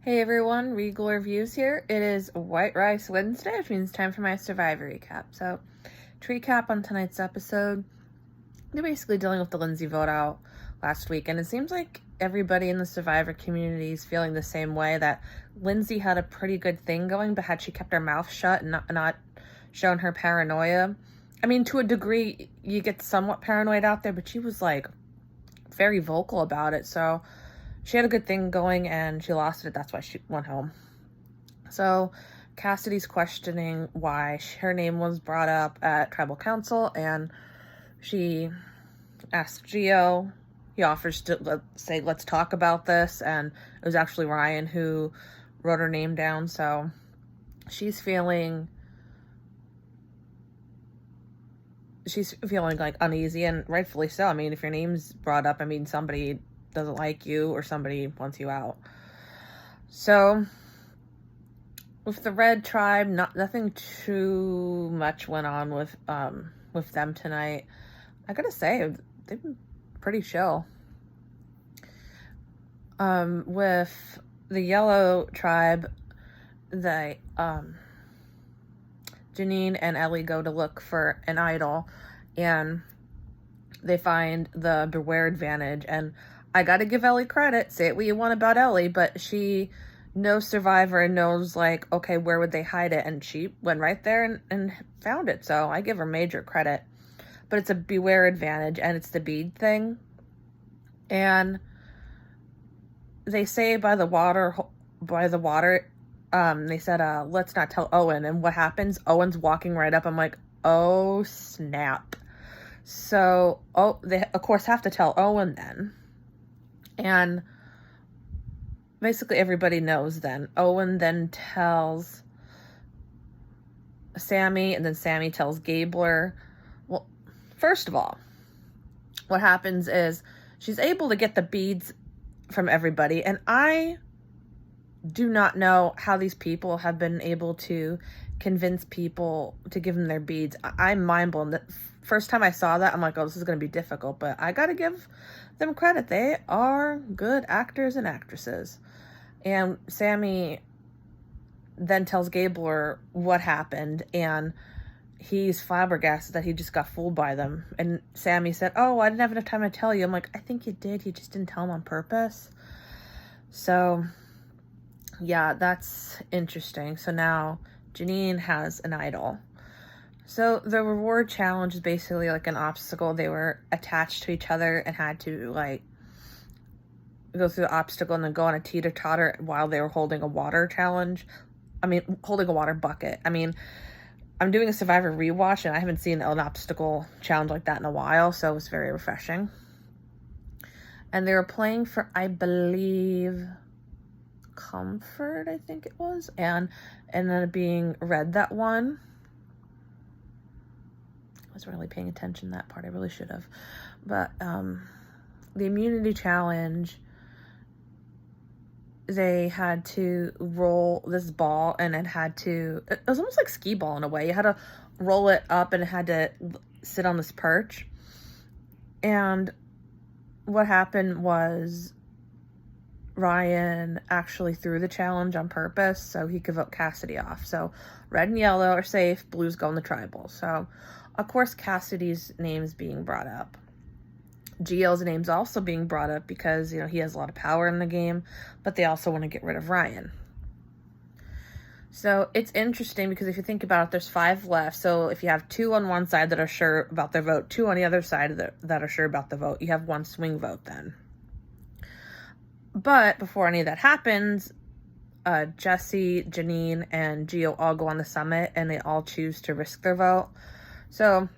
Hey everyone, Regal Reviews here. It is White Rice Wednesday, which means time for my Survivor recap. So, to recap on tonight's episode, they're basically dealing with the Lindsay vote out last week, and it seems like everybody in the Survivor community is feeling the same way, that Lindsay had a pretty good thing going, but had she kept her mouth shut and not shown her paranoia, I mean, to a degree, you get somewhat paranoid out there, but she was like very vocal about it, so she had a good thing going and she lost it. That's why she went home. So Cassidy's questioning why her name was brought up at tribal council, and she asks Gio. He offers to let's talk about this, and it was actually Ryan who wrote her name down. So she's feeling like uneasy, and rightfully so. I mean, if your name's brought up, I mean, somebody doesn't like you or somebody wants you out. So with the Red Tribe, nothing too much went on with them tonight. I gotta say, they've been pretty chill. With the Yellow Tribe, Janine and Ellie go to look for an idol, and they find the Beware advantage. And I gotta give Ellie credit. Say it what you want about Ellie, but she knows Survivor and knows, like, okay, where would they hide it? And she went right there and found it. So I give her major credit. But it's a Beware advantage, and it's the bead thing. And they say by the water, they said, let's not tell Owen. And what happens? Owen's walking right up. I'm like, oh, snap. So, they, of course, have to tell Owen then. And basically everybody knows then. Owen then tells Sammy, and then Sammy tells Gabler. Well, first of all, what happens is she's able to get the beads from everybody, and I do not know how these people have been able to convince people to give them their beads. I'm mind blown. The first time I saw that, I'm like, oh, this is going to be difficult, but I got to give them credit. They are good actors and actresses. And Sammy then tells Gabler what happened, and he's flabbergasted that he just got fooled by them. And Sammy said, oh, I didn't have enough time to tell you. I'm like, I think you did. You just didn't tell him on purpose. So yeah, that's interesting. So now Janine has an idol. So the reward challenge is basically like an obstacle. They were attached to each other and had to, like, go through the obstacle and then go on a teeter-totter while they were holding a water challenge. I mean, holding a water bucket. I mean, I'm doing a Survivor rewatch, and I haven't seen an obstacle challenge like that in a while, so it was very refreshing. And they were playing for, I believe, Comfort, I think it was, and then being Red that won. I wasn't really paying attention to that part. I really should have. But the immunity challenge, they had to roll this ball, and it was almost like skee ball in a way. You had to roll it up, and it had to sit on this perch. And what happened was Ryan actually threw the challenge on purpose so he could vote Cassidy off. So red and yellow are safe, blue's going to tribal. So of course Cassidy's name's being brought up. Gio's name's also being brought up because, you know, he has a lot of power in the game, but they also want to get rid of Ryan. So it's interesting because if you think about it, there's 5 left. So if you have 2 on one side that are sure about their vote, 2 on the other side that are sure about the vote, you have 1 swing vote then. But before any of that happens, Jesse, Janine, and Gio all go on the summit, and they all choose to risk their vote. So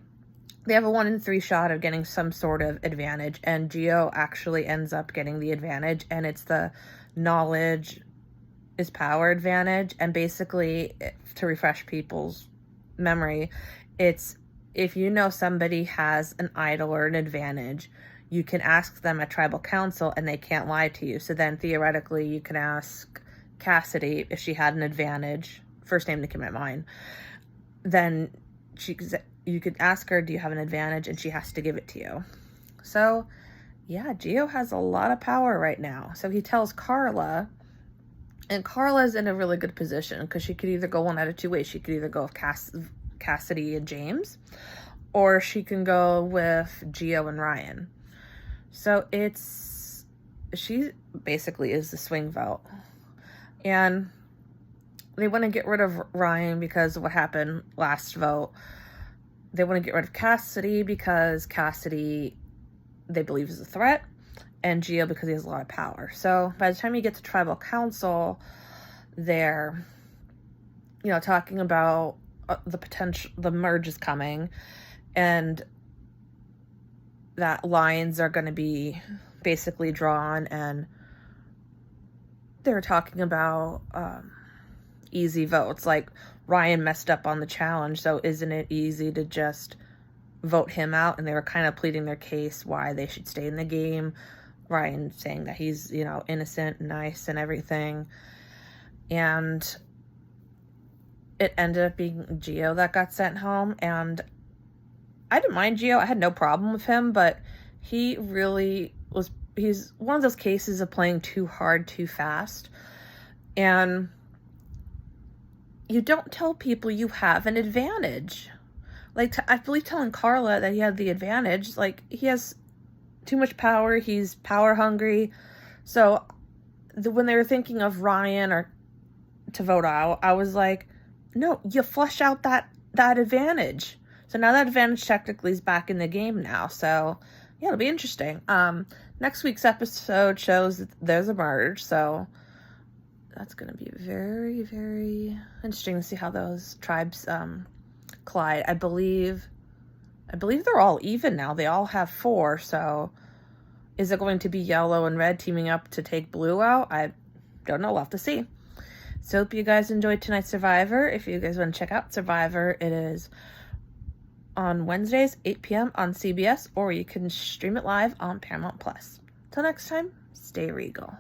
they have a 1 in 3 shot of getting some sort of advantage, and Gio actually ends up getting the advantage, and it's the knowledge is power advantage. And basically, to refresh people's memory, it's if you know somebody has an idol or an advantage, you can ask them at tribal council and they can't lie to you. So then theoretically you can ask Cassidy if she had an advantage, first name to come to mind, then you could ask her, do you have an advantage? And she has to give it to you. So yeah, Gio has a lot of power right now. So he tells Carla And Carla's in a really good position because she could either go one out of two ways. She could either go with Cassidy and James, or she can go with Gio and Ryan. So she basically is the swing vote. And they want to get rid of Ryan because of what happened last vote. They want to get rid of Cassidy because Cassidy, they believe, is a threat, and Gio because he has a lot of power. So by the time you get to tribal council, they're, talking about the merge is coming, and that lines are going to be basically drawn, and they're talking about easy votes. Like, Ryan messed up on the challenge, so isn't it easy to just vote him out? And they were kind of pleading their case why they should stay in the game. Ryan saying that he's, innocent and nice and everything. And it ended up being Gio that got sent home. And I didn't mind Gio. I had no problem with him, but he really he's one of those cases of playing too hard, too fast. And you don't tell people you have an advantage. Like, I believe telling Carla that he had the advantage, like, he has too much power, he's power hungry. So when they were thinking of Ryan or to vote out, I was like, no, you flush out that advantage. So now that advantage technically is back in the game now. So yeah, it'll be interesting. Next week's episode shows that there's a merge, so that's going to be very, very interesting to see how those tribes collide. I believe they're all even now. They all have 4, so is it going to be yellow and red teaming up to take blue out? I don't know. We'll have to see. So hope you guys enjoyed tonight's Survivor. If you guys want to check out Survivor, it is on Wednesdays, 8 p.m. on CBS, or you can stream it live on Paramount+. Till next time, stay regal.